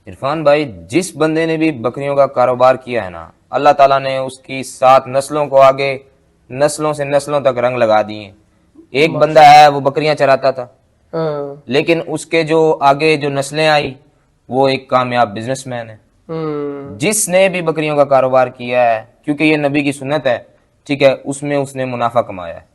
इरफान भाई, जिस बंदे ने भी बकरियों का कारोबार किया है ना, अल्लाह ताला ने उसकी 7 नस्लों को आगे, नस्लों से नस्लों तक रंग लगा दिए। एक बंदा माशा। है, वो बकरियां चराता था, हाँ। लेकिन उसके जो आगे जो नस्लें आई, वो एक कामयाब बिजनेसमैन है। हम्म। जिसने भी बकरियों का कारोबार किया है, क्योंकि ये नबी की सुन्नत है, ठीक है, उसमें उसने मुनाफा कमाया है।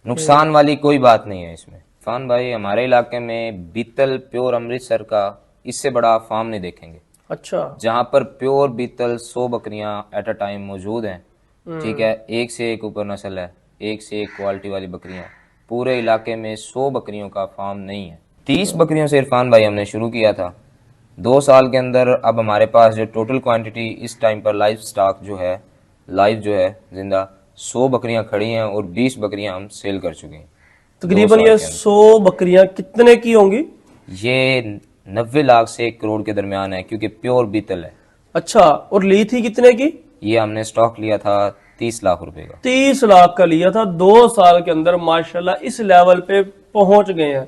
नुकसान ठीक। वाली कोई बात नहीं है इसमें। इरफान भाई, हमारे इलाके में बीतल प्योर अमृतसर का इससे बड़ा फार्म नहीं देखेंगे, अच्छा। जहां पर प्योर बीतल 100 बकरियां एट अ टाइम मौजूद हैं। ठीक हम्म। है, एक से एक ऊपर नस्ल है, एक से एक क्वालिटी वाली बकरियां। पूरे इलाके में 100 बकरियों का फार्म नहीं है। 30 बकरियों से इरफान भाई हमने शुरू किया था। 2 साल के अंदर अब हमारे पास जो टोटल क्वांटिटी इस टाइम पर लाइव स्टॉक जो है, लाइव जो है जिंदा, 100 बकरियां खड़ी हैं और 20 बकरियां हम सेल कर चुके हैं दो तकरीबन साल ये के अंदर। 100 बकरियां कितने की होंगी? ये 90 लाख से 1 करोड़ के दरमियान है, क्योंकि प्योर बीतल है। अच्छा, और ली थी कितने की? ये हमने स्टॉक लिया था 30 लाख रुपए का। 30 लाख का लिया था, 2 साल के अंदर माशाल्लाह इस लेवल पे पहुंच गए हैं।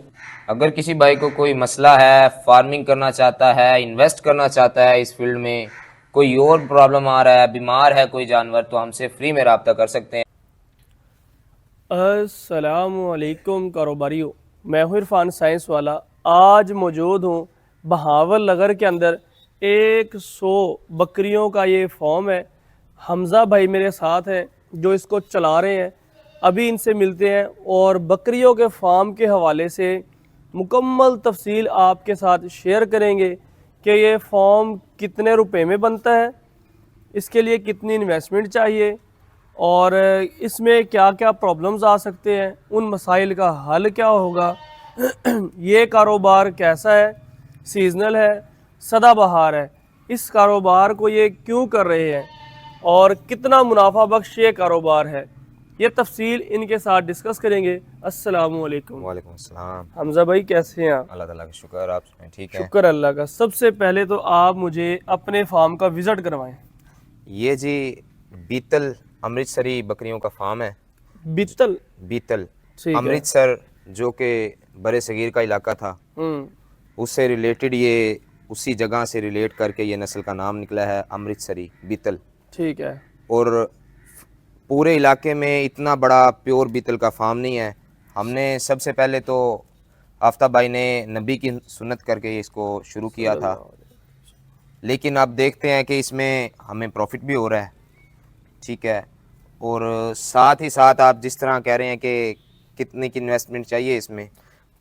अगर किसी भाई को कोई मसला है, फार्मिंग करना चाहता है, इन्वेस्ट करना चाहता है इस फील्ड में, कोई और प्रॉब्लम आ रहा है, बीमार है कोई जानवर, तो हमसे फ्री में रब्ता कर सकते हैं। अस्सलामुअलैकुम कारोबारियों, मैं हूँ इरफान साइंस वाला। आज मौजूद हूँ बहावल नगर के अंदर। 100 बकरियों का ये फॉर्म है। हमज़ा भाई मेरे साथ हैं जो इसको चला रहे हैं। अभी इनसे मिलते हैं और बकरियों के फार्म के हवाले से मुकम्मल तफसील आपके साथ शेयर करेंगे कि ये फॉर्म कितने रुपए में बनता है, इसके लिए कितनी इन्वेस्टमेंट चाहिए, और इसमें क्या क्या प्रॉब्लम्स आ सकते हैं, उन मसाइल का हल क्या होगा। ये कारोबार कैसा है, सीजनल है, सदाबहार है, इस कारोबार को ये क्यों कर रहे हैं और कितना मुनाफा बख्श ये कारोबार है, ये तफसील इनके साथ डिस्कस करेंगे। अस्सलामुअलैकुम। वालेकुम अस्सलाम। हमज़ा भाई कैसे हैं आप? अल्लाह ताला का शुक्र, आप सुनाएं, ठीक है। शुक्र अल्लाह का। सबसे पहले तो आप मुझे अपने फार्म का विज़िट करवाएं। ये जी बीतल अमृतसरी बकरियों का फार्म है। बित्तल। बीतल ठीक है। अमृतसर, जो कि बड़े सगीर का इलाका था, हम्म। उससे रिलेटेड, ये उसी जगह से रिलेट करके ये नस्ल का नाम निकला है अमृतसरी बीतल। ठीक है। और पूरे इलाके में इतना बड़ा प्योर बीतल का फार्म नहीं है। हमने सबसे पहले तो आफ्ताब भाई ने नबी की सुन्नत करके इसको शुरू किया था, सल्लल्लाहु अलैहि लेकिन अब देखते हैं कि इसमें हमें प्रॉफिट भी हो रहा है। ठीक है, और साथ ही साथ आप जिस तरह कह रहे हैं कि कितने की इन्वेस्टमेंट चाहिए इसमें,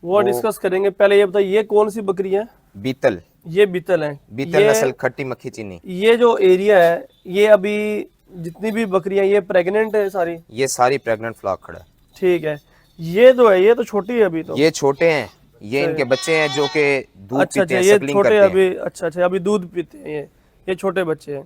वो वो डिस्कस करेंगे। पहले ये बताइए, ये कौन सी बकरी है? बीतल, ये बितल है। बीतल नस्ल खट्टी मक्खी चीनी। ये जो एरिया है, ये अभी जितनी भी बकरियां ये प्रेग्नेंट है सारी? ये सारी प्रेग्नेंट फ्लॉक खड़ा है। ठीक है। ये जो है ये तो छोटी है अभी तो। ये छोटे हैं, ये सही। इनके बच्चे हैं जो कि दूध अच्छा पीते अच्छा, हैं, ये सकलिंग छोटे करते हैं। अभी, अच्छा अच्छा, अभी दूध पीते हैं ये छोटे बच्चे हैं।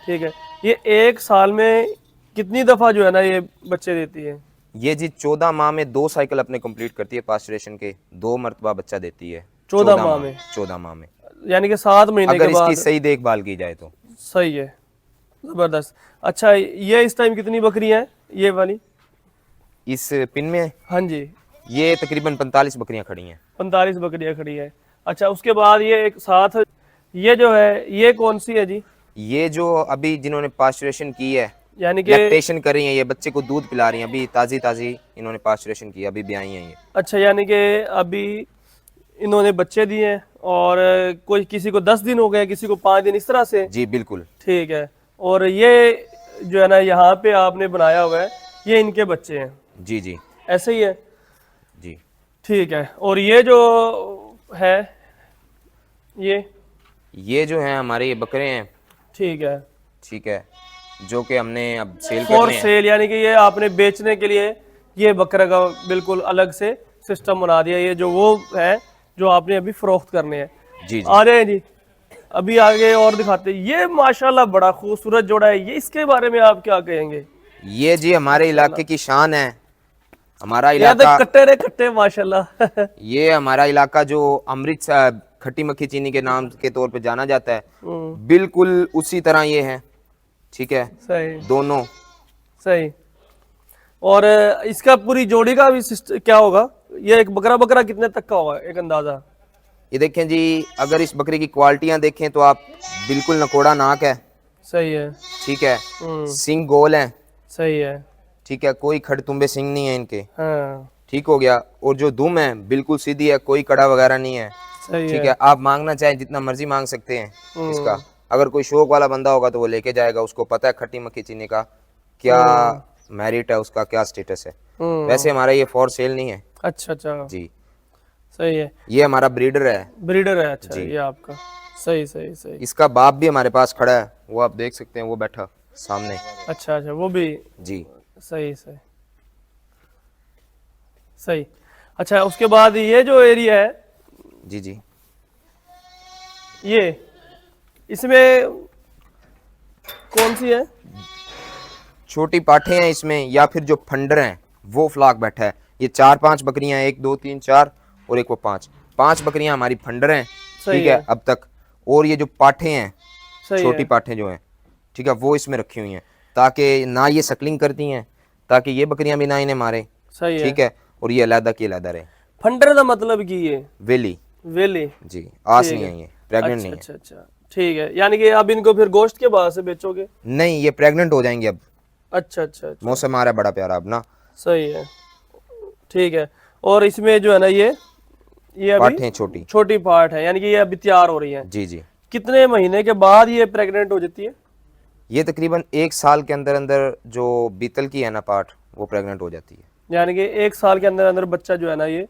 ठीक है। ये एक साल में कितनी दफ़ा जो है ना ये बच्चे देती है? ये जी 14 माह में 2 साइकिल अपने कंप्लीट करती है पास्चुरेशन के, 2 मरतबा बच्चा देती है। 14 14 माह माह में? 14 माह में, यानी कि 7 महीने के अगर इसकी बाद। सही देखभाल की जाए तो। सही है। ज़बरदस्त। अच्छा, ये इस टाइम कितनी बकरियां हैं ये वाली? इस पिन में हाँ जी। ये तकरीबन 45 बकरियां खड़ी हैं। 45 बकरियां खड़ी है। अच्छा, उसके बाद ये एक साथ ये जो है ये कौन सी है जी? ये जो अभी जिन्होंने पास्चुरेशन की है, यानी कि लैक्टेशन कर रही हैं, ये बच्चे को दूध पिला रही हैं, अभी ताज़ी ताज़ी इन्होंने पास्चुरेशन की, अभी भी आई हैं ये। अच्छा, यानी कि अभी इन्होंने बच्चे दिए हैं, और कोई किसी को 10 दिन हो गए, किसी को 5 दिन, इस तरह से। जी बिल्कुल। ठीक है। और ये जो है ना यहाँ पे आपने बनाया हुआ है, ये इनके बच्चे हैं, जी जी ऐसे ही है? जी। ठीक है। और ये जो है ये जो हैं हमारे ये बकरे हैं, ठीक है, ठीक है, जो कि हमने अब सेल फॉर करने हैं। सेल, यानी कि ये आपने बेचने के लिए ये बकरा का बिल्कुल अलग से सिस्टम बना दिया। ये जो वो है जो आपने अभी फरोख्त करने हैं। जी जी। आ जाए जी, अभी आगे और दिखाते हैं। ये माशाल्लाह बड़ा खूबसूरत जोड़ा है, ये इसके बारे में आप क्या कहेंगे? ये जी हमारे इलाके की शान है। हमारा ये तो इलाका, कट्टे रे कट्टे माशाल्लाह। ये हमारा इलाका जो अमृतसर खट्टी मक्खी चीनी के नाम के तौर पे जाना जाता है, बिल्कुल उसी तरह ये है। ठीक है, सही दोनों। सही। और इसका पूरी जोड़ी का भी क्या होगा? ये एक बकरा बकरा कितने तक का होगा, एक अंदाजा? ये देखें जी, अगर इस बकरी की क्वालिटियां देखें तो आप बिल्कुल नकोड़ा नाक है, सही है। ठीक है, सिंग गोल है, सही है। ठीक है, कोई खड़तुंबे सिंग नहीं है इनके, हाँ ठीक हो गया। और जो दुम है बिल्कुल सीधी है, कोई कड़ा वगैरह नहीं है, सही ठीक है। है। आप मांगना चाहें जितना मर्जी मांग सकते हैं इसका। अगर कोई शौक वाला बंदा होगा तो वो लेके जाएगा, उसको पता है खट्टी मक्खी चीनी का क्या मेरिट है, उसका क्या स्टेटस है। वैसे हमारा ये फॉर सेल नहीं है अच्छा अच्छा, जी, सही है। ये हमारा ब्रीडर है ब्रीडर है, अच्छा जी। ये आपका, सही सही सही। इसका बाप भी हमारे पास खड़ा है, वो आप देख सकते हैं, वो बैठा सामने अच्छा अच्छा, वो भी जी। सही सही सही। अच्छा, उसके बाद ये जो एरिया है, जी जी, ये इसमें कौन सी है? छोटी पाठे हैं इसमें, या फिर जो फंडर हैं वो फ्लाक बैठा है। ये 4-5 बकरियां हैं, 1 2 3 4 और एक वो 5 बकरियां हमारी फंडर हैं, सही ठीक है है। अब तक। और ये जो पाठे हैं, सही छोटी है। पाठे जो हैं, ठीक है, वो इसमें रखी हुई हैं, ताकि ना ये सकलिंग करती हैं, ताकि ये बकरियां भी ना इन्हें मारे, सही है। ठीक है। और ये अलहदा की अलहदा रहे। फंडर का मतलब की ये वेली वेली? जी, आस ठीक नहीं है। है, ये प्रेग्नेंट अच्छा नहीं है। अच्छा अच्छा, ठीक है। यानी कि अब इनको फिर गोश्त के बाद से बेचोगे? नहीं, ये प्रेग्नेंट हो जाएंगे अब, अच्छा अच्छा अच्छा, मौसम आ रहा है बड़ा प्यारा अब ना। सही है, ठीक है। और इसमें जो है ना, ये अभी पाठें छोटी छोटी पार्ट है, यानी कि ये अभी तैयार हो रही है। जी जी। कितने महीने के बाद ये प्रेग्नेंट हो जाती है? ये तकरीबन 1 साल के अंदर अंदर जो बीतल की है ना पार्ट, वो प्रेग्नेंट हो जाती है यानी कि 1 साल के अंदर अंदर बच्चा जो है ना ये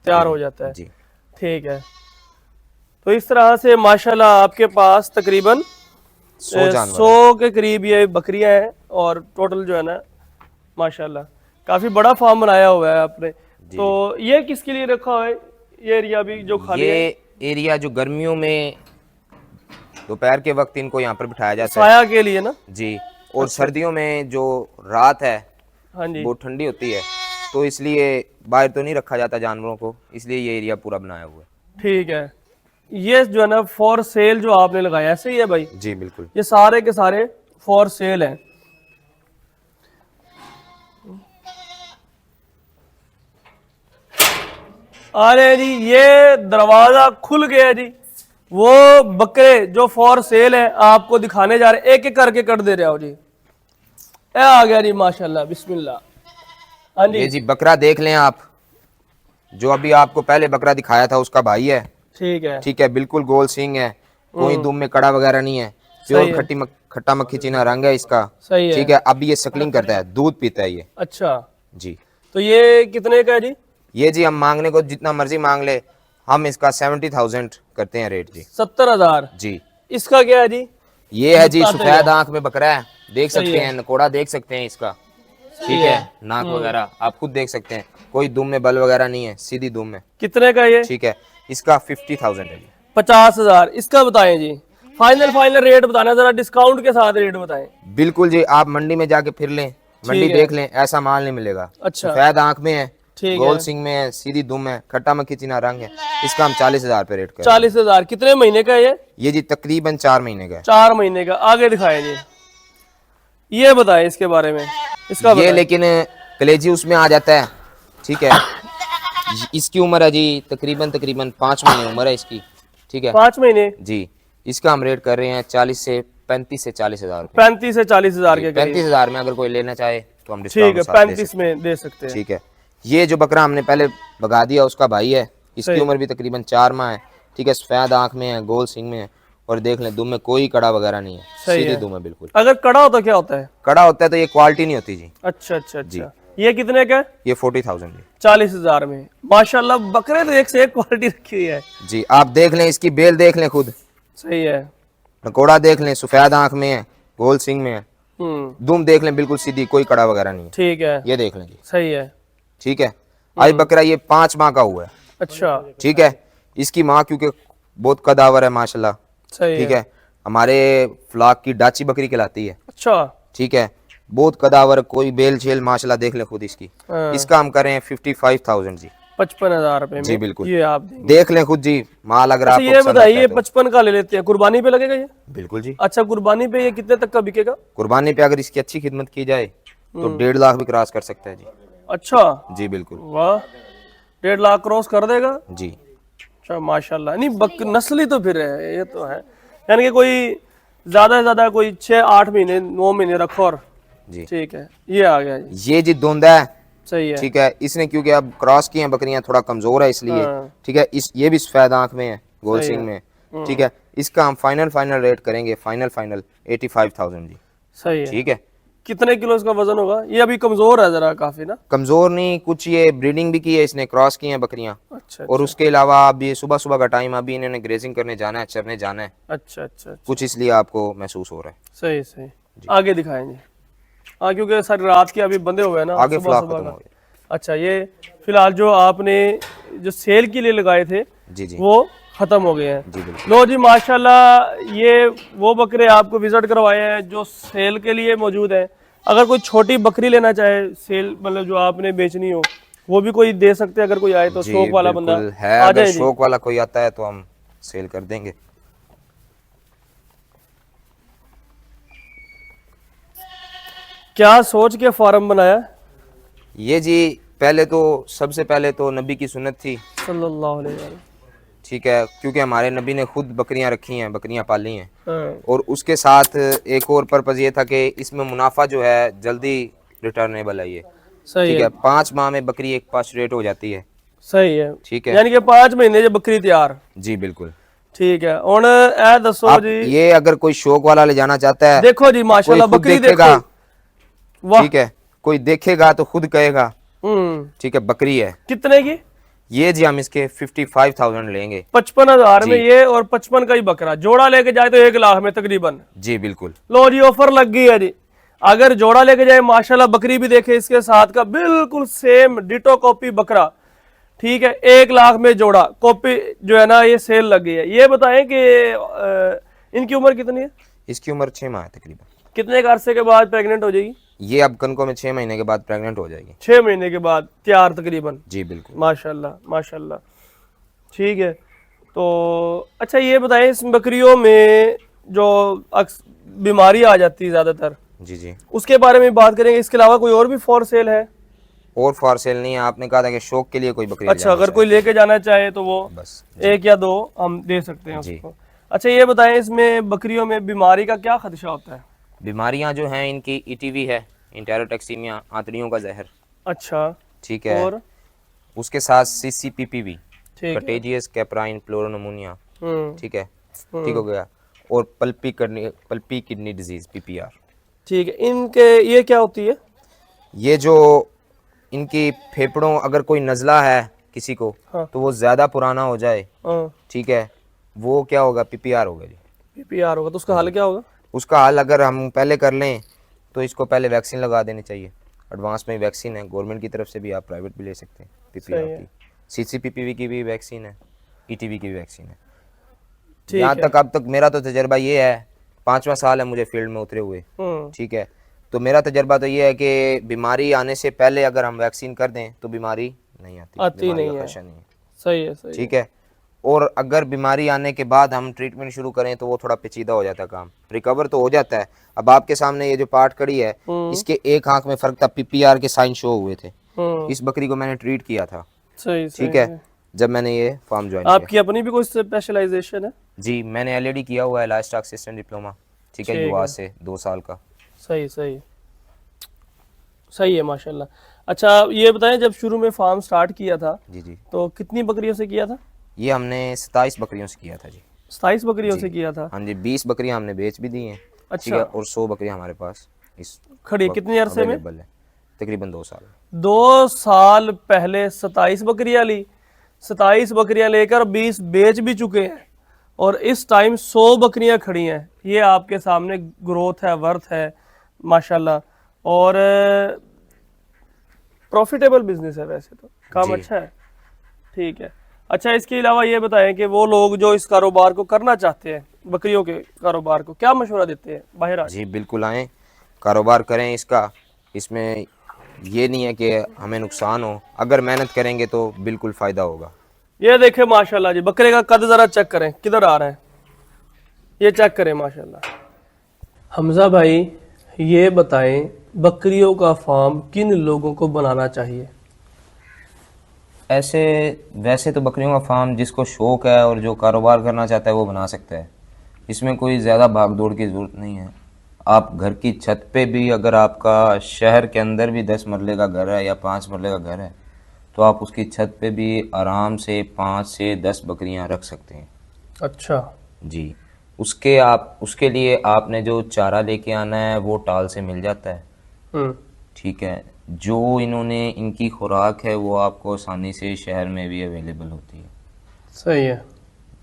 तैयार हो जाता है। जी। ठीक है। तो इस तरह से माशाल्लाह आपके पास तकरीबन 100 जानवर 100 के करीब ये बकरियां हैं, और टोटल जो है ना माशाल्लाह काफी बड़ा फार्म बनाया हुआ है आपने। तो ये किसके लिए रखा हुआ है, ये एरिया भी जो खाली है? ये एरिया जो गर्मियों में दोपहर के वक्त इनको यहाँ पर बिठाया जाता है साया के लिए ना? जी। और सर्दियों में जो रात है हाँ जी, वो ठंडी होती है, तो इसलिए बाहर तो नहीं रखा जाता जानवरों को, इसलिए ये एरिया पूरा बनाया हुआ है। ठीक है। ये जो है ना फॉर सेल जो आपने लगाया, ऐसे ही है भाई? जी बिल्कुल। ये सारे के सारे फॉर सेल हैं। अरे जी, ये दरवाजा खुल गया जी। वो बकरे जो फॉर सेल है आपको दिखाने जा रहे, एक एक करके कट दे रहे हो जी। ये आ गया जी, माशाल्लाह, बिस्मिल्लाह। हाँ ये जी, जी बकरा देख लें आप, जो अभी आपको पहले बकरा दिखाया था उसका भाई है, ठीक है। ठीक है, बिल्कुल गोल सींग है, कोई दुम में कड़ा वगैरह नहीं है, सही प्योर है। खट्टा मक्खी चीना रंग है इसका, सही है। ठीक है। अब ये सकलिंग करता है, दूध पीता है ये अच्छा, जी। तो ये कितने का है जी? ये जी हम मांगने को जितना मर्जी मांग ले, हम इसका 70,000 करते हैं रेट जी। 70,000? जी। इसका क्या है जी? ये है जी बताते सफेद हैं। आंख में बकरा है, देख सही सकते है। हैं, नकोड़ा देख सकते हैं इसका, ठीक है, नाक वगैरह आप खुद देख सकते हैं, कोई दुम में बल वगैरह नहीं है, सीधी दुम है, कितने का ये? ठीक है। इसका 50,000 है जी। 50,000 इसका बताएं जी। फाइनल रेट बताना, जरा डिस्काउंट के साथ रेट बताएं। बिल्कुल जी, आप मंडी में जाके फिर लें, मंडी ठीक है। देख लें, ऐसा माल नहीं मिलेगा। अच्छा। सफेद आंख में है, ठीक गोल है। सिंग में है, सीधी दुम है, खट्टा मक्खी चीना रंग है, इसका हम 40,000 पे रेट करें। 40,000 कितने महीने का है ये जी तकरीबन 4 महीने का है। 4 महीने का। आगे दिखाएं जी, ये बताएं इसके बारे में, इसका ये बताएं। लेकिन कलेजी उसमें आ जाता है, ठीक है। इसकी उम्र है जी तकरीबन 5 महीने उम्र है इसकी, ठीक है 5 महीने। जी। इसका हम रेट कर रहे हैं 35 से 40,000 रुपए। 35 से 40,000 के करीब। 35,000 में अगर कोई लेना चाहे तो हम ठीक डिस्काउंट है, के साथ दे 35 में दे सकते हैं। ठीक है। ये जो बकरा हमने पहले भगा दिया उसका भाई है, इसकी सही। उम्र भी तकरीबन 4 माह है, ठीक है। सफेद आंख में है, गोल सिंग में है, और देख लें दुम में कोई कड़ा वगैरह नहीं है, सही सीधी है। दुम है बिल्कुल। अगर कड़ा होता क्या होता है? कड़ा होता है तो ये क्वालिटी नहीं होती जी। अच्छा अच्छा अच्छा, ये कितने का है? ये 40,000 जी। 40,000 में। माशाल्लाह बकरे तो एक से एक क्वालिटी रखी हुई है। जी आप देख लें, इसकी बेल देख लें खुद, सही है। नकोड़ा देख लें, सफेद आंख में है, गोल सिंग में है, हम्म, दुम देख लें बिल्कुल सीधी, कोई कड़ा वगैरह नहीं है, ठीक है। ये देख लें जी, सही है। ठीक है। आज बकरा ये 5 माह का हुआ है, अच्छा, ठीक है। इसकी माँ क्योंकि बहुत कदावर है माशाल्लाह, सही ठीक है। हमारे फ्लाक की डाची बकरी कहलाती है, अच्छा, ठीक है, बहुत कदावर, कोई बेल छेल माशाल्लाह देख ले खुद इसकी। हाँ। इसका हम करें 55,000 जी। 55,000 रुपए में जी बिल्कुल, ये आप देंगे। देख लें खुद जी माल अगर अच्छा, आपको ये पसंद बताइए, आता है तो। 55 का ले लेते हैं, कुर्बानी पे लगेगा ये? बिल्कुल जी, अच्छा, कुर्बानी पे ये कितने तक का बिकेगा? कुर्बानी पे अगर इसकी अच्छी खिदमत की जाए तो 1.5 लाख भी क्रॉस कर सकता है जी। अच्छा, जी बिल्कुल वाह, 1.5 लाख क्रॉस कर देगा। जी। अच्छा माशाल्लाह, नहीं नस्ली तो फिर है, ये तो है। यानी कि कोई ज्यादा से ज्यादा कोई 6-8 महीने 9 महीने रखो और जी। ठीक है, ये आ गया जी। ये जी धुंधा है, सही है। ठीक है। इसने क्योंकि अब क्रॉस की हैं बकरियां, थोड़ा कमजोर है इसलिए, हाँ ठीक है। इस ये भी सफेद आंख में है, गोल सही सिंग है। में, ठीक है। इसका हम फाइनल रेट करेंगे, फाइनल 85,000 जी, सही है। ठीक है। कितने किलो इसका वजन होगा? ये अभी कमजोर है जरा काफी ना। कमजोर नहीं, कुछ ये ब्रीडिंग भी की है इसने, क्रॉस की हैं बकरियां। अच्छा और अच्छा उसके अलावा अब ये सुबह सुबह का टाइम, अभी इन्होंने ग्रेजिंग करने जाना है, चरने जाना है, अच्छा अच्छा अच्छा। कुछ इसलिए आपको महसूस हो रहा है। सही सही। आगे दिखाएंगे। हाँ क्योंकि सारी रात के अभी बंधे हुए हैं ना, आगे सुबह फ्लॉक सुबह खत्म का। हो गया। अच्छा, ये फिलहाल जो आपने जो सेल के लिए लगाए थे जी जी वो खत्म हो गए हैं। जी बिल्कुल। लो जी माशाल्लाह, ये वो बकरे आपको विजिट करवाए हैं जो सेल के लिए मौजूद है। अगर कोई छोटी बकरी लेना चाहे सेल, मतलब जो आपने बेचनी हो, वो भी कोई दे सकते हैं अगर कोई आए तो, जी शौक वाला बंदा बिल्कुल है, आ अगर जाए जी। शौक वाला कोई आता है तो हम सेल कर देंगे। क्या सोच के फार्म बनाया? ये जी पहले तो, सबसे पहले तो नबी की सुन्नत थी, सल्लल्लाहु अलैहि वसल्लम। ठीक है, क्योंकि हमारे नबी ने खुद बकरियां रखी हैं, बकरियां पाली हैं। हाँ और उसके साथ एक और पर्पज़ ये था कि इसमें मुनाफा जो है जल्दी रिटर्नेबल है ये, सही ठीक है। है। 5 माह में बकरी एक पास रेट हो जाती है, सही है। ठीक है। यानी कि 5 महीने जो बकरी तैयार। जी बिल्कुल। ठीक है। हुन ए दसो आप जी, ये अगर कोई शौक वाला ले जाना चाहता है, देखो जी कोई माशाल्लाह खुद बकरी देखेगा, देखो। वाह। ठीक है, कोई देखेगा तो खुद कहेगा, हम्म। ठीक है, बकरी है। कितने की? ये जी हम इसके 55,000 लेंगे। 55,000 में जी ये, और 55 का ही बकरा जोड़ा लेके जाए तो 1 लाख में तकरीबन। जी बिल्कुल। लो जी ऑफर लग गई है जी। अगर जोड़ा लेके जाए, माशाल्लाह बकरी भी देखे इसके साथ का बिल्कुल सेम डिटो कॉपी बकरा, ठीक है, 1 लाख में जोड़ा कॉपी जो है ना, ये सेल लग गई है। ये बताएं कि इनकी उम्र कितनी है? इसकी उम्र 6 माह है तकरीबन। कितने के अरसे के बाद प्रेग्नेंट हो जाएगी? ये अब कनको में 6 महीने के बाद प्रेग्नेंट हो जाएगी। 6 महीने के बाद तैयार तकरीबन। जी बिल्कुल। माशाल्लाह माशाल्लाह। ठीक है। तो अच्छा ये बताएं, इस बकरियों में जो बीमारी आ जाती है ज़्यादातर, जी जी। उसके बारे में बात करेंगे। इसके अलावा कोई और भी फॉर सेल है? और फॉर सेल नहीं है, आपने कहा था कि शौक के लिए कोई बकरी अच्छा, अगर कोई लेके जाना चाहे तो वो बस 1 या 2 हम दे सकते हैं जी। उसको। अच्छा ये बताएं, इसमें बकरियों में बीमारी का क्या खदशा होता है? बीमारियां जो हैं इनकी ईटीवी है, इंटेरोटॉक्सीमिया, आंतड़ियों का जहर, अच्छा। ठीक है। और उसके साथ सीसीपीपीवी, ठीक है। कंटेजियस कैपराइन प्लोरोनमोनिया, हम्म। ठीक है, ठीक हो गया। और पल्पी किडनी डिजीज, पीपीआर। ठीक है। इनके ये क्या होती है? ये जो इनकी फेफड़ों, अगर कोई नज़ला है किसी को, हाँ। तो वो ज़्यादा पुराना हो जाए, हाँ ठीक है, वो क्या होगा, पीपीआर होगा जी। पीपीआर होगा, तो उसका हल क्या होगा? उसका हल अगर हम पहले कर लें तो इसको पहले वैक्सीन लगा देनी चाहिए। एडवांस में वैक्सीन है गवर्नमेंट की तरफ से भी, आप प्राइवेट भी ले सकते हैं पीपीआर सही है। की। सीसीपीपीवी की भी वैक्सीन है, ईटीवी की भी वैक्सीन है। ठीक यहाँ है। तक अब तक मेरा तो तजर्बा ये है, 5वां साल है मुझे फील्ड में उतरे हुए, ठीक है। तो मेरा तजर्बा तो ये है कि बीमारी आने से पहले अगर हम वैक्सीन कर दें तो बीमारी नहीं आती, आती बीमारी नहीं का है। खदशा नहीं है, सही है सही ठीक है। और अगर बीमारी आने के बाद हम ट्रीटमेंट शुरू करें तो वो थोड़ा पेचीदा हो जाता है काम, रिकवर तो हो जाता है। अब आपके सामने ये जो पार्ट कड़ी है, इसके एक आंख में फर्क था, पीपीआर के साइन शो हुए थे। इस बकरी को मैंने ट्रीट किया था, सही ठीक सही है, जब मैंने ये फार्म ज्वाइन किया। आपकी अपनी भी कोई स्पेशलाइजेशन है? जी, मैंने एलईडी किया हुआ है, लाइफ स्टॉक असिस्टेंट डिप्लोमा, ठीक है, युवा से 2 साल का। सही सही सही है माशाल्लाह। अच्छा ये बताएं, जब शुरू में फार्म स्टार्ट किया था जी जी। तो कितनी बकरियों से किया था? ये हमने 27 बकरियों से किया था जी। 27 बकरियों जी। से किया था। हाँ जी, 20 बकरियां हमने बेच भी दी हैं, ठीक अच्छा। है, और 100 बकरियां हमारे पास इस खड़ी कितने अरसे में? अवेलेबल है, तकरीबन 2 साल। 2 साल पहले 27 बकरियां ली, 27 बकरियां लेकर 20 बेच भी चुके हैं, और इस टाइम 100 बकरियां खड़ी हैं। ये आपके सामने ग्रोथ है, वर्थ है माशाल्लाह। और प्रॉफिटेबल बिजनेस है वैसे तो, काम जी। अच्छा है। ठीक है। अच्छा इसके अलावा ये बताएं कि वो लोग जो इस कारोबार को करना चाहते हैं, बकरियों के कारोबार को, क्या मशवरा देते हैं बाहर आके? जी बिल्कुल, आएँ, कारोबार करें इसका। इसमें ये नहीं है कि हमें नुकसान हो, अगर मेहनत करेंगे तो बिल्कुल फ़ायदा होगा। ये देखें माशाल्लाह जी, बकरे का कद जरा चेक करें, किधर आ रहा है, ये चेक करें माशाल्लाह। हमजा भाई ये बताएं, बकरियों का फार्म किन लोगों को बनाना चाहिए? ऐसे वैसे तो बकरियों का फार्म जिसको शौक है और जो कारोबार करना चाहता है वो बना सकता है। इसमें कोई ज़्यादा भाग दौड़ की ज़रूरत नहीं है। आप घर की छत पे भी, अगर आपका शहर के अंदर भी 10 मरले का घर है या 5 मरले का घर है, तो आप उसकी छत पे भी आराम से 5 से 10 बकरियां रख सकते हैं। अच्छा। जी। उसके लिए आपने जो चारा लेके आना है वो टाल से मिल जाता है। हम्म। ठीक है। जो इनकी खुराक है वो आपको आसानी से शहर में भी अवेलेबल होती है। सही है।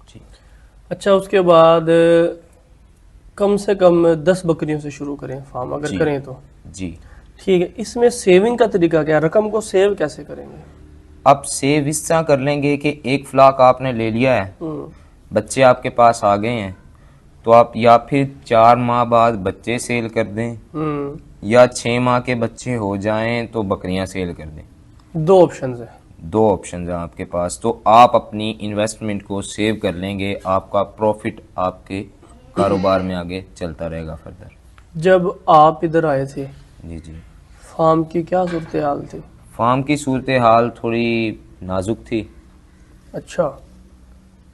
जी। अच्छा, उसके बाद कम से कम 10 बकरियों से शुरू करें फार्म अगर जी। करें तो। जी। ठीक है, इसमें सेविंग का तरीका क्या है? रकम को सेव कैसे करेंगे? आप सेव इस तरह कर लेंगे कि एक फ्लाक आपने ले लिया है, हम्म। बच्चे आपके पास आ गए हैं, तो आप या फिर 4 माह बाद बच्चे सेल कर दें, हम्म। या 6 माह के बच्चे हो जाएं तो बकरियां सेल कर दें। 2 ऑप्शन है। 2 ऑप्शन हैं आपके पास, तो आप अपनी इन्वेस्टमेंट को सेव कर लेंगे, आपका प्रॉफिट आपके कारोबार में आगे चलता रहेगा फर्दर। जब आप इधर आए थे, जी। जी। फार्म की क्या सूरत हाल थी? फार्म की सूरत हाल थोड़ी नाजुक थी, अच्छा।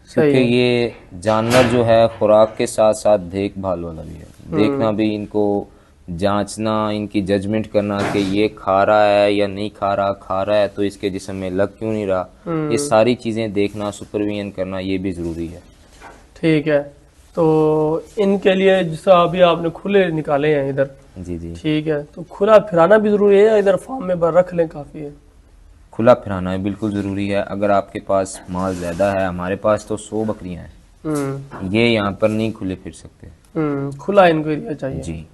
सही क्योंकि है। ये जानवर जो है खुराक के साथ साथ देखभाल वाला भी है। देखना भी, इनको जांचना, इनकी जजमेंट करना कि ये खा रहा है या नहीं खा रहा है तो इसके जिस्म में लग क्यों नहीं रहा, ये सारी चीज़ें देखना, सुपरविजन करना, ये भी ज़रूरी है। ठीक है, तो इनके लिए जैसा अभी आपने खुले निकाले हैं इधर, जी। जी। ठीक है, तो खुला फिराना भी जरूरी है या इधर फार्म में रख लें काफी है? खुला फिराना है बिल्कुल ज़रूरी है। अगर आपके पास माल ज़्यादा है, हमारे पास तो 100 बकरियां हैं, ये यहाँ पर नहीं खुले फिर सकते। खुला इनको एरिया चाहिए। जी।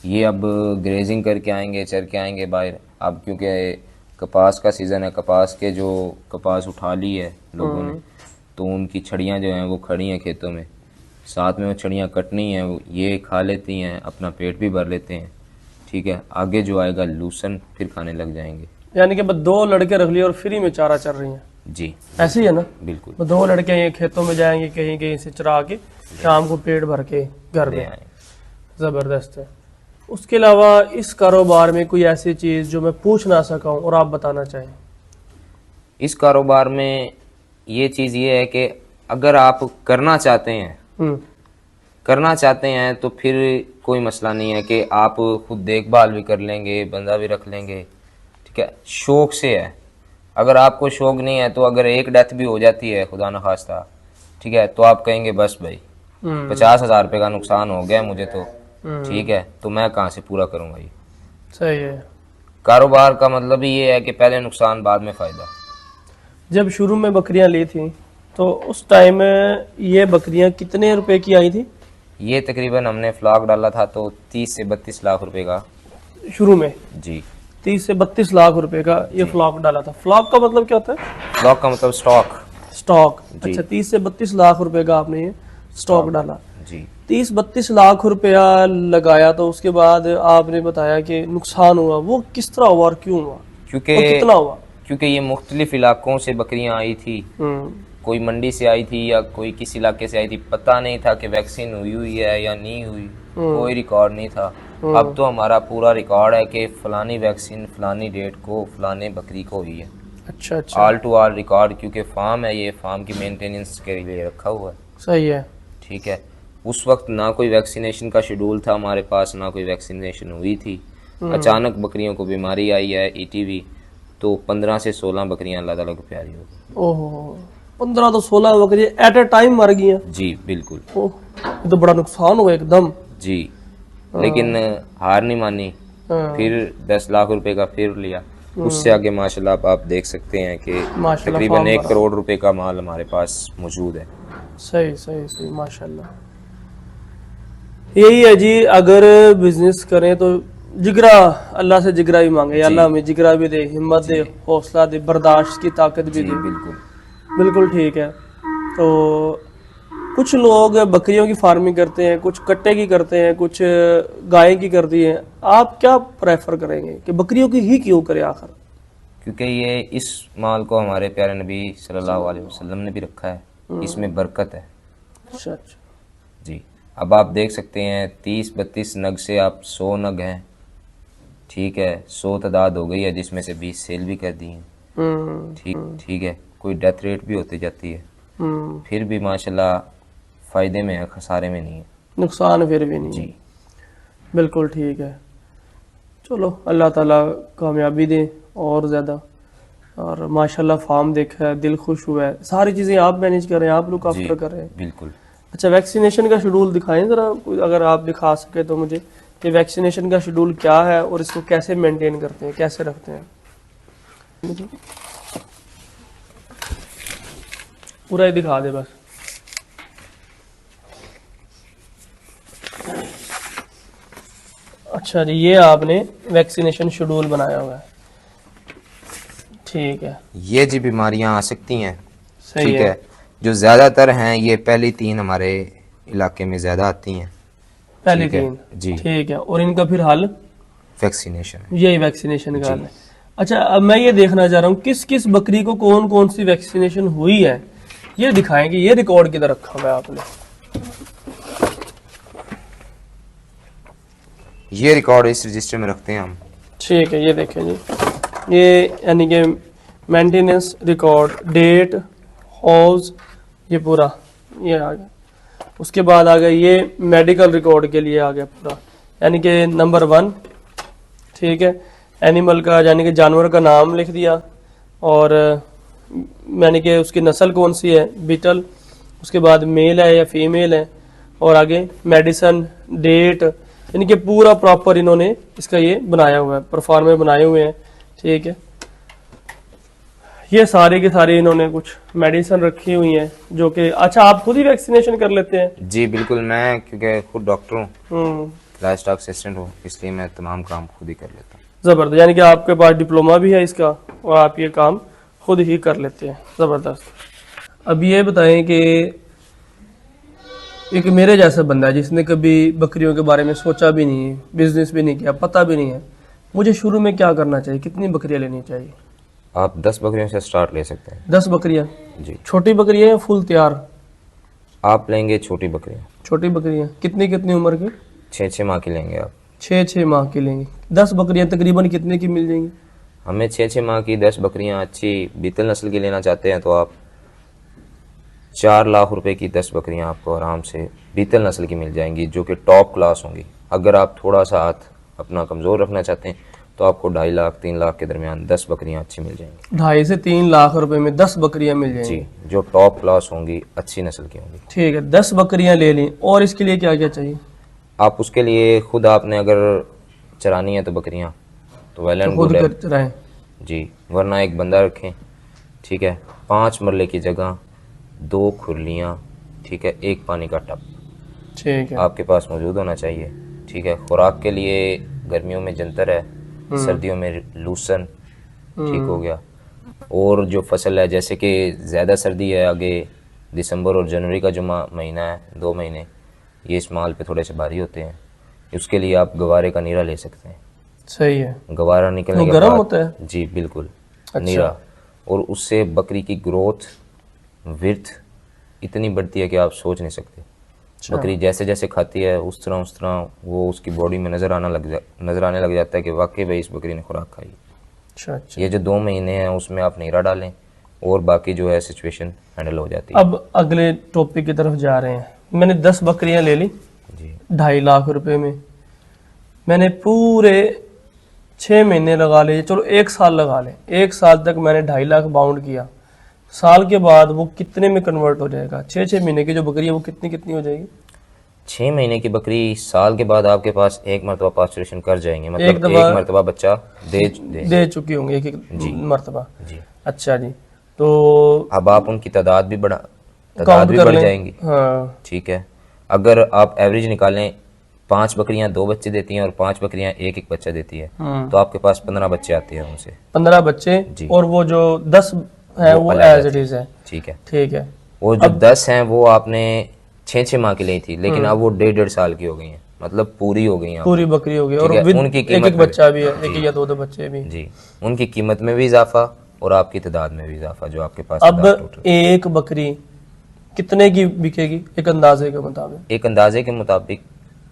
ये अब ग्रेजिंग करके आएंगे, चर के आएंगे बाहर। अब क्योंकि कपास का सीज़न है, जो कपास उठा ली है लोगों ने, तो उनकी छड़ियाँ जो हैं वो खड़ी हैं खेतों में, साथ में वो छड़ियाँ कटनी हैं, ये खा लेती हैं, अपना पेट भी भर लेते हैं। ठीक है। आगे जो आएगा लूसन फिर खाने लग जाएंगे। यानी कि बस 2 लड़के रख लिए और फ्री में चारा चर रही हैं, जी। ऐसे ही है ना? बिल्कुल। वो 2 लड़के ये खेतों में जाएंगे, कहीं कहीं से चरा के शाम को पेट भर के घर ले में। आएंगे। जबरदस्त है। उसके अलावा इस कारोबार में कोई ऐसी चीज जो मैं पूछ ना सका हूं और आप बताना चाहें? इस कारोबार में ये चीज़ ये है कि अगर आप करना चाहते हैं तो फिर कोई मसला नहीं है कि आप खुद देखभाल भी कर लेंगे, बंदा भी रख लेंगे। ठीक है। शौक से है। अगर आपको शौक नहीं है तो अगर एक डेथ भी हो जाती है खुदा न खास्ता, ठीक है, तो आप कहेंगे बस भाई 50,000 रुपये का नुकसान हो गया मुझे तो, ठीक है, तो मैं कहाँ से पूरा करूँगा ये। सही है। कारोबार का मतलब ही ये है कि पहले नुकसान बाद में फ़ायदा। जब शुरू में बकरियां ली थी तो उस टाइम ये बकरियां कितने रुपए की आई थी? ये तकरीबन हमने फ्लॉक डाला था तो 30 से 32 लाख रुपए का। शुरू में जी। 30 से 32 लाख रुपए का ये फ्लॉक डाला था। फ्लॉक का मतलब क्या होता है? फ्लॉक का मतलब स्टॉक। स्टॉक। जी। अच्छा, 30 से 32 लाख रुपए का आपने ये स्टॉक डाला। जी। 30-32 लाख रुपया लगाया, तो उसके बाद आपने बताया कि नुकसान हुआ, वो किस तरह हुआ और क्यों हुआ और कितना हुआ? क्योंकि ये मुख्तलिफ इलाकों से बकरियां आई थी, कोई मंडी से आई थी या कोई किस इलाके से आई थी, पता नहीं था कि वैक्सीन हुई है या नहीं हुई, कोई रिकॉर्ड नहीं था। अब तो हमारा पूरा रिकॉर्ड है कि फलानी वैक्सीन फलानी डेट को फलाने बकरी को हुई है। अच्छा अच्छा। ऑल टू ऑल रिकॉर्ड, क्योंकि फार्म है, ये फार्म की मेंटेनेंस के लिए रखा हुआ है। सही है। ठीक है। उस वक्त ना कोई वैक्सीनेशन का शेड्यूल था हमारे पास, ना कोई वैक्सीनेशन हुई थी। अचानक बकरियों को बीमारी आई है ईटीवी, तो 15 से 16 बकरियां अलग अलग प्यारी हो गई। ओहो, 15 तो 16 बकरी एट ए टाइम मर गई हैं। जी बिल्कुल। ओह, ये तो बड़ा नुकसान हुआ एकदम। जी। लेकिन हार नहीं मानी, हाँ। फिर 10 लाख रुपए का फिर लिया। उससे आगे माशाल्लाह आप देख सकते हैं कि माशाल्लाह तकरीबन फार्म 1 बड़ा। करोड़ रुपए का माल हमारे पास मौजूद है। सही सही सही, माशाल्लाह। यही है जी, अगर बिजनेस करें तो जिगरा, अल्लाह से जिगरा भी मांगे, या अल्लाह हमें जिगरा भी दे, हिम्मत दे, हौसला दे, बर्दाश्त की ताकत भी जी दे। बिल्कुल। बिल्कुल ठीक है। तो कुछ लोग बकरियों की फार्मिंग करते हैं, कुछ कट्टे की करते हैं, कुछ गाय की करती हैं। आप क्या प्रेफर करेंगे कि बकरियों की ही क्यों करें आखिर? क्योंकि ये इस माल को हमारे प्यारे नबी सल्लल्लाहु अलैहि वसल्लम ने भी रखा है, इसमें बरकत है। अच्छा अच्छा। जी। अब आप देख सकते हैं 30-32 नग से आप 100 नग हैं, ठीक है, 100 तादाद हो गई है, जिसमें से 20 सेल भी कर दी हैं। ठीक है, कोई डेथ रेट भी होती जाती है, फिर भी माशाल्लाह फ़ायदे में है, खसारे में नहीं है। नुकसान फिर भी नहीं है। बिल्कुल ठीक है। चलो अल्लाह ताला कामयाबी दे और ज़्यादा। और माशाल्लाह फार्म देखा है, दिल खुश हुआ है। सारी चीज़ें आप मैनेज कर रहे हैं, आप लुक आफ्टर कर रहे हैं। बिल्कुल। अच्छा, वैक्सीनेशन का शेड्यूल दिखाएं ज़रा, अगर आप दिखा सके तो मुझे, कि वैक्सीनेशन का शेड्यूल क्या है और इसको कैसे मेंटेन करते हैं, कैसे रखते हैं। पूरा ही दिखा दे बस। अच्छा जी, ये आपने वैक्सीनेशन शेड्यूल बनाया हुआ है, ठीक है। ये जी बीमारियां आ सकती हैं, सही ठीक है। जो ज़्यादातर हैं ये पहली 3 हमारे इलाके में ज़्यादा आती हैं, पहली ठीक है 3 जी। ठीक है। और इनका फिर हल वैक्सीनेशन। यही वैक्सीनेशन का हल है। अच्छा, अब मैं ये देखना चाह रहा हूँ किस किस बकरी को कौन कौन सी वैक्सीनेशन हुई है, ये दिखाएंगे। ये रिकॉर्ड किधर रखा हुआ है आपने? ये रिकॉर्ड इस रजिस्टर में रखते हैं हम। ठीक है, ये देखें जी, ये यानी कि मेंटेनेंस रिकॉर्ड, डेट, हाउस, ये पूरा ये आ गया। उसके बाद आ गया ये मेडिकल रिकॉर्ड के लिए आ गया पूरा, यानी कि नंबर 1, ठीक है। एनिमल का यानी कि जानवर का नाम लिख दिया, और यानी कि उसकी नस्ल कौन सी है, बीटल। उसके बाद मेल है या फीमेल है, और आगे मेडिसन, डेट, यानी कि पूरा प्रॉपर इन्होंने इसका ये बनाया हुआ है, परफॉर्मे बनाए हुए हैं, ठीक है। ये सारे के सारे इन्होंने कुछ मेडिसिन रखी हुई हैं जो कि, अच्छा आप खुद ही वैक्सीनेशन कर लेते हैं? जी बिल्कुल, मैं क्योंकि खुद डॉक्टर हूँ, हम्म, लाइफ स्टॉक असिस्टेंट हूँ, इसलिए मैं तमाम काम खुद ही कर लेता हूँ। जबरदस्त, यानी कि आपके पास डिप्लोमा भी है इसका और आप ये काम खुद ही कर लेते हैं, जबरदस्त। अब ये बताएं कि एक मेरे जैसा बंदा है जिसने कभी बकरियों के बारे में सोचा भी नहीं है, बिजनेस भी नहीं किया, पता भी नहीं है, मुझे शुरू में क्या करना चाहिए, कितनी बकरियां लेनी चाहिए? आप 10 बकरियों से स्टार्ट ले सकते हैं। 10 बकरियां? जी। छोटी बकरियां या फुल तैयार? आप लेंगे छोटी बकरियाँ, छोटी बकरियां कितनी कितनी उम्र की? 6-6 माह की लेंगे आप। 6-6 माह की लेंगे। 10 बकरियां तकरीबन कितने की मिल जाएंगी? हमें 6-6 माह की 10 बकरियाँ अच्छी बीतल नस्ल की लेना चाहते हैं तो आप 4 लाख रुपए की 10 बकरियाँ आपको आराम से बीतल नस्ल की मिल जाएंगी, जो कि टॉप क्लास होंगी। अगर आप थोड़ा सा हाथ अपना कमज़ोर रखना चाहते हैं तो आपको 2.5 लाख 3 लाख के दरमियान 10 बकरियाँ अच्छी मिल जाएंगी। 2.5 से 3 लाख रुपए में 10 बकरियां मिल जाएंगी? जी, जो टॉप क्लास होंगी, अच्छी नस्ल की होंगी। ठीक है, 10 बकरियां ले ली, और इसके लिए क्या क्या चाहिए? आप उसके लिए खुद आपने अगर चरानी है तो बकरियाँ तो वेल एंड गुड है चराएं? जी, वरना एक बंदा रखें, ठीक है। 5 मरले की जगह 2 खुरलियाँ, ठीक है, 1 पानी का टब ठीक है। आपके पास मौजूद होना चाहिए, ठीक है। खुराक के लिए गर्मियों में जंतर है, सर्दियों में लूसन, ठीक हो गया। और जो फसल है, जैसे कि ज़्यादा सर्दी है आगे, दिसंबर और जनवरी का जो महीना है, 2 महीने, ये इस माल पे थोड़े से भारी होते हैं, उसके लिए आप गवारे का नीरा ले सकते हैं। सही है। गवारा निकलने के गर्म बाद होता है? जी बिल्कुल, अच्छा। नीरा, और उससे बकरी की ग्रोथ, विर्थ इतनी बढ़ती है कि आप सोच नहीं सकते। बकरी जैसे जैसे खाती है उस तरह वो उसकी बॉडी में नज़र आने लग जाता है कि वाकई भाई इस बकरी ने खुराक खाई। अच्छा अच्छा। ये जो 2 महीने हैं उसमें आप नीरा डालें और बाकी जो है सिचुएशन हैंडल हो जाती है। अब अगले टॉपिक की तरफ जा रहे हैं। मैंने 10 बकरियां ले ली जी 2.5 लाख रुपए में, मैंने पूरे 6 महीने लगा लिए, चलो 1 साल लगा लें, 1 साल तक मैंने 2.5 लाख बाउंड किया। साल के बाद वो कितने में कन्वर्ट हो जाएगा? 6-6 महीने की जो बकरी है वो कितनी कितनी हो जाएगी? 6 महीने की बकरी साल के बाद आपके पास 1 मरतबा पास्चुरेशन कर जाएंगे, मतलब एक दफा 1 मरतबा बच्चा दे चुकी होंगी, एक मरतबा। जी। अच्छा जी, तो अब आप उनकी तादाद भी काउंट कर बढ़ लें। जाएंगी, हाँ, ठीक है। अगर आप एवरेज निकालें, 5 बकरियां 2 बच्चे देती हैं और 5 बकरियां 1 बच्चा देती है, तो आपके पास 15 बच्चे आते हैं उनसे। 15 बच्चे जी। और वो जो 10 है वो अलग एज इट इज है, ठीक है। ठीक है। वो जो 10 हैं वो आपने 6-6 माह की ली थी, लेकिन अब वो 1.5 साल की हो गई हैं, मतलब पूरी हो गई हैं। पूरी बकरी हो गई, और ठीक है, विद उनकी एक कीमत एक में बच्चा भी है, एक जी। या दो बच्चे भी। जी, उनकी कीमत में भी इजाफा और आपकी तादाद में भी इजाफा, जो आपके पास अब तादाद टोटल। एक बकरी कितने की बिकेगी एक अंदाजे के मुताबिक? एक अंदाजे के मुताबिक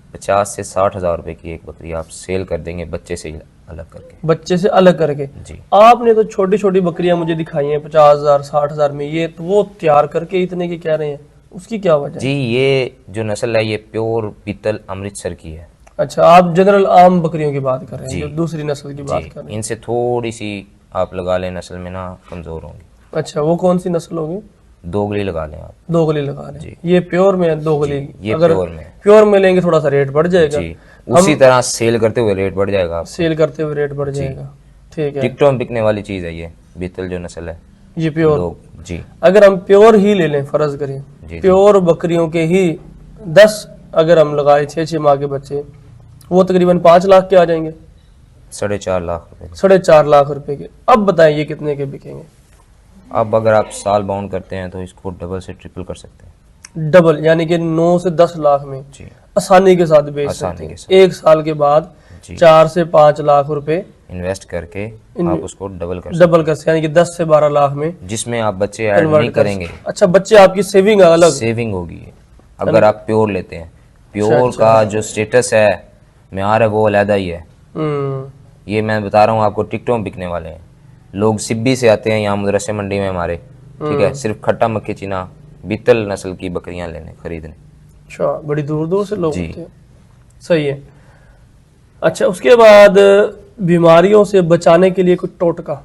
50 से 60 हज़ार रुपए की एक बकरी आप सेल कर देंगे बच्चे से ही अलग करके। बच्चे से अलग करके। जी आपने तो छोटी छोटी बकरियां मुझे दिखाई हैं 50,000 60,000 में, ये तो वो तैयार करके इतने की कह रहे हैं, उसकी क्या वजह जी, है? ये जो नस्ल है ये प्योर पीतल अमृतसर की है। अच्छा, आप जनरल आम बकरियों की बात कर रहे हैं, जी जो दूसरी नस्ल की बात जी, कर रहे हैं। इनसे थोड़ी सी आप लगा लें नस्ल में ना कमज़ोर होंगी। अच्छा, वो कौन सी नस्ल होगी? दोगली लगा लें आप। दोगली लगा रहे जी। हैं, ये प्योर में है दोगली। ये अगर प्योर में है। प्योर में लेंगे थोड़ा सा रेट बढ़ जाएगा। जी, उसी तरह सेल करते हुए रेट बढ़ जाएगा आपका। सेल करते हुए रेट बढ़ जी। जाएगा। ठीक है, टिकटॉक में बिकने वाली चीज़ है ये बीतल जो नस्ल है। ये प्योर। लोग जी अगर हम प्योर ही ले लें, फर्ज करें जी प्योर बकरियों के ही 10 अगर हम लगाए 6-6 माह के बच्चे, वो तकरीबन 5 लाख के आ जाएंगे, 4.5 लाख रुपए। 4.5 लाख रुपए के। अब बताएं ये कितने के बिकेंगे? अब अगर आप साल बाउंड करते हैं तो इसको डबल से ट्रिपल कर सकते हैं। डबल, यानी कि 9 से 10 लाख में जी आसानी के साथ बेच आसानी सकते के हैं। साथ। एक साल के बाद जी 4 से 5 लाख रुपए इन्वेस्ट करके आप उसको डबल कर डबल कर सकते हैं, यानी कि 10 से 12 लाख में सकते हैं, जिसमें आप बच्चे ऐड कन्वर्ट नहीं कर करेंगे। सकते। अच्छा, बच्चे आपकी सेविंग अलग। सेविंग होगी अगर आप प्योर लेते हैं। प्योर अच्छा। का जो स्टेटस है, म्यार है, वो अलहदा ही है। ये मैं बता रहा हूँ आपको, टिकटों में बिकने वाले हैं। लोग सिब्बी से आते हैं यहाँ मदरसे मंडी में हमारे, ठीक है, सिर्फ खट्टा मक्खी चीना बीतल नस्ल की बकरियां लेने खरीदने। अच्छा, बड़ी दूर दूर से लोग जी। होते हैं। सही है। अच्छा, उसके बाद बीमारियों से बचाने के लिए कुछ टोटका?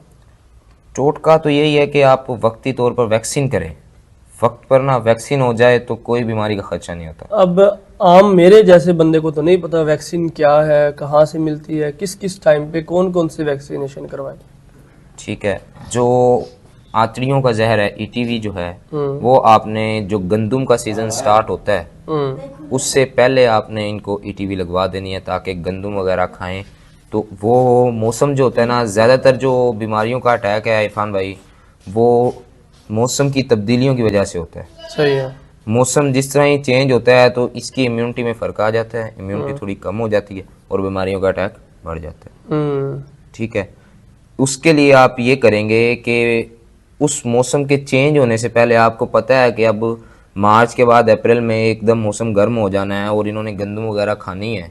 टोटका तो यही है कि आप वक्ती तौर पर वैक्सीन करें। वक्त पर ना वैक्सीन हो जाए तो कोई बीमारी का खर्चा नहीं होता। अब आम मेरे जैसे बंदे को तो नहीं पता वैक्सीन क्या है, कहाँ से मिलती है, किस किस टाइम पे कौन कौन से वैक्सीनेशन करवाएं? ठीक है, जो आंतड़ियों का जहर है ईटीवी जो है, वो आपने जो गंदुम का सीजन स्टार्ट होता है उससे पहले आपने इनको ईटीवी लगवा देनी है, ताकि गंदुम वगैरह खाएं। तो वो मौसम जो होता है ना, ज़्यादातर जो बीमारियों का अटैक है इरफान भाई, वो मौसम की तब्दीलियों की वजह से होता है। सही है। मौसम जिस तरह ही चेंज होता है तो इसकी इम्यूनिटी में फ़र्क आ जाता है, इम्यूनिटी थोड़ी कम हो जाती है और बीमारियों का अटैक बढ़ जाता है। ठीक है, उसके लिए आप ये करेंगे कि उस मौसम के चेंज होने से पहले, आपको पता है कि अब मार्च के बाद अप्रैल में एकदम मौसम गर्म हो जाना है और इन्होंने गंदम वगैरह खानी है।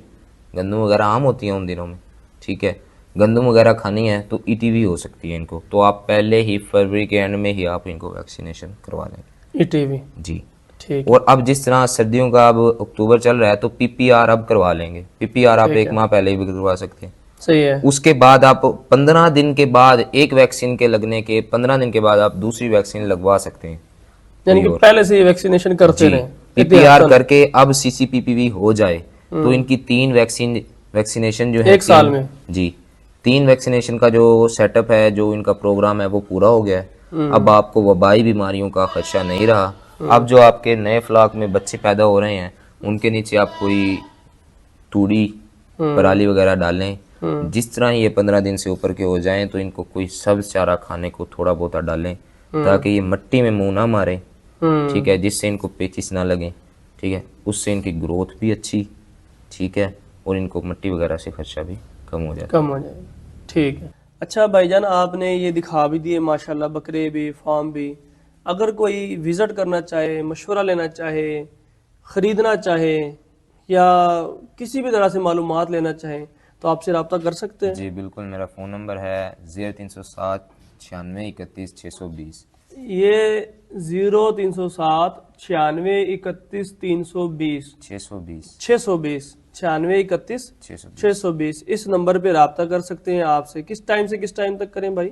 गंदम वगैरह आम होती है उन दिनों में, ठीक है, गंदम वगैरह खानी है तो ईटीवी हो सकती है इनको। तो आप पहले ही फरवरी के एंड में ही आप इनको वैक्सीनेशन करवा लेंगे। ईटीवी, जी। ठीक। और अब जिस तरह सर्दियों का अब अक्टूबर चल रहा है तो पीपीआर अब करवा लेंगे। पीपीआर आप ठीक एक है। माह पहले ही भी करवा सकते हैं। सही है। उसके बाद आप 15 दिन के बाद, एक वैक्सीन के लगने के 15 दिन के बाद आप दूसरी वैक्सीन लगवा सकते हैं। यानी कि कोई और। पहले से ये वैक्सीनेशन करते जी, रहे। पीपीआर करके अब सीसीपीपीवी हो जाए तो इनकी 3 वैक्सीनेशन जो है एक साल में। जी, 3 वैक्सीनेशन का जो सेटअप है, जो इनका प्रोग्राम है, वो पूरा हो गया है। अब आपको वबाई बीमारियों का खदशा नहीं रहा। अब जो आपके नए फ्लॉक में बच्चे पैदा हो रहे हैं उनके नीचे आप कोई तूड़ी पराली वगैरह डालें। जिस तरह ये 15 दिन से ऊपर के हो जाएं तो इनको कोई सब्ज चारा खाने को थोड़ा बहुत डालें, ताकि ये मिट्टी में मुंह ना मारे, ठीक है, जिससे इनको पेचिस ना लगे, ठीक है, उससे इनकी ग्रोथ भी अच्छी, ठीक है, और इनको मिट्टी वगैरह से खर्चा भी कम हो जाता कम हो जाएगा। ठीक है। अच्छा भाईजान, आपने ये दिखा भी दिए माशाल्लाह, बकरे भी, फार्म भी। अगर कोई विजिट करना चाहे, मशवरा लेना चाहे, ख़रीदना चाहे या किसी भी तरह से मालूमात लेना चाहे तो आपसे रब्ता कर सकते हैं? जी बिल्कुल, मेरा फ़ोन नंबर है 0307 96 31 620। ये 0307 96 31 320 620 620 96 31 620। 620, इस नंबर पे रब्ता कर सकते हैं आपसे। किस टाइम से किस टाइम तक करें भाई?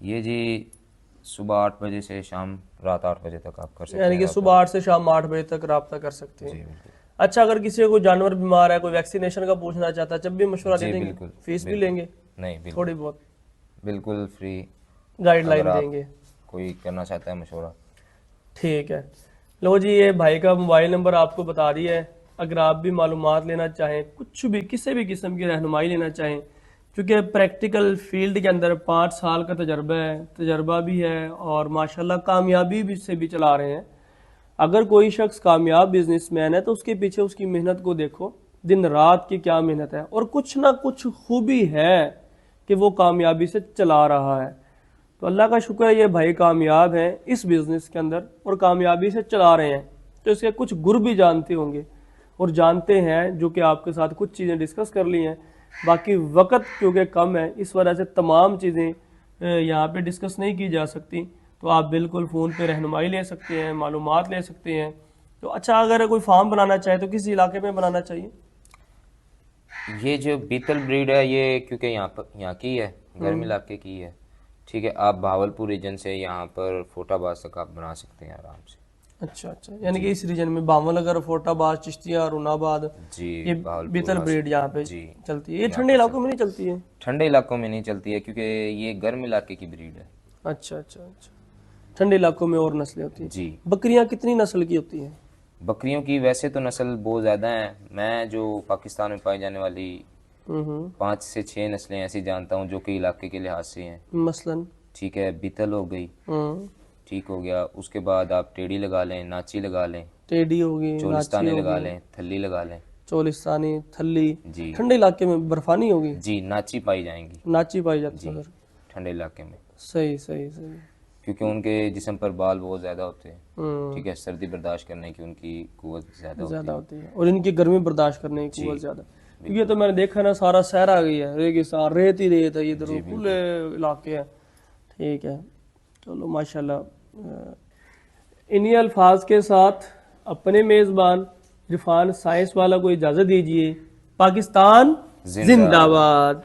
ये जी सुबह 8 बजे से शाम रात 8 बजे तक आप कर सकते हैं। यानी कि सुबह 8 से शाम 8 बजे तक रब्ता कर सकते जी हैं। बिल्कुल। अच्छा, अगर किसी को जानवर बीमार है, कोई वैक्सीनेशन का पूछना चाहता है, जब भी मशवरा दे जी देंगे? बिल्कुल। फीस भी बिल्कुल। लेंगे? नहीं बिल्कुल, थोड़ी बहुत बिल्कुल फ्री गाइडलाइन अगर आप देंगे? कोई करना चाहता है मशवरा। ठीक है। लो जी, ये भाई का मोबाइल नंबर आपको बता दिया है। अगर आप भी मालूमात लेना चाहें, कुछ भी किसी भी किस्म की रहनुमाई लेना चाहें, क्योंकि प्रैक्टिकल फील्ड के अंदर 5 साल का तजर्बा भी है और माशाल्लाह कामयाबी भी से भी चला रहे हैं। अगर कोई शख्स कामयाब बिजनेसमैन है तो उसके पीछे उसकी मेहनत को देखो, दिन रात की क्या मेहनत है, और कुछ ना कुछ खूबी है कि वो कामयाबी से चला रहा है। तो अल्लाह का शुक्र है, ये भाई कामयाब हैं इस बिज़नेस के अंदर और कामयाबी से चला रहे हैं। तो इसके कुछ गुर भी जानते होंगे, और जानते हैं, जो कि आपके साथ कुछ चीज़ें डिस्कस कर ली हैं। बाकी वक्त क्योंकि कम है, इस वजह से तमाम चीज़ें यहाँ पे डिस्कस नहीं की जा सकती। तो आप बिल्कुल फ़ोन पे रहनुमाई ले सकते हैं, मालूमात ले सकते हैं। तो अच्छा, अगर कोई फार्म बनाना चाहे तो किस इलाके में बनाना चाहिए? ये जो बीतल ब्रीड है ये क्योंकि यहाँ की है, गर्म इलाके की है, ठीक है। आप भावलपुर रीजन से यहाँ पर फोटाबाज तक आप बना सकते हैं आराम से। अच्छा अच्छा, यानी कि इस रीजन में भावनगर, फोटाबाद, चिश्तिया, रुनाबाद, जी, ये भावलपुर बीतल ब्रीड यहाँ पे जी, चलती है। ये ठंडे इलाकों में नहीं चलती है? ठंडे इलाकों में नहीं चलती है क्योंकि ये गर्म इलाके की ब्रीड है। अच्छा अच्छा अच्छा, ठंडे इलाकों में और नस्लें होती हैं। जी। बकरियां कितनी नस्ल की होती हैं? बकरियों की वैसे तो नस्ल बहुत ज़्यादा है। मैं जो पाकिस्तान में पाई जाने वाली 5 से 6 नस्लें ऐसी जानता हूँ जो कि इलाके के लिहाज से हैं। मसलन? ठीक है, बीतल हो गई, ठीक हो गया। उसके बाद आप टेढ़ी लगा लें, नाची लगा लें, टेढ़ी होगी, चोलिस्तानी लगा लें, थल्ली लगा लें। चोलिस्तानी, थल्ली। जी ठंडे इलाके में बर्फानी होगी? जी, नाची पाई जाएंगी नाची पाई जाती है उधर। ठंडे इलाके में, सही सही सही। क्योंकि उनके जिस्म पर बाल बहुत ज़्यादा होते हैं। हम्म, ठीक है, सर्दी बर्दाश्त करने की उनकी कुव्वत ज़्यादा ज्यादा होती होती है और इनकी गर्मी बर्दाश्त करने की कुव्वत ज्यादा। क्योंकि ये तो मैंने देखा ना, सारा सहरा आ गई है, रेगिस्तान, रेत ही रेत है, इधर खुले इलाके हैं। ठीक है, चलो माशाल्लाह। इन्हीं अल्फाज के साथ अपने मेज़बान इरफान साइंस वाला को इजाज़त दीजिए। पाकिस्तान जिंदाबाद।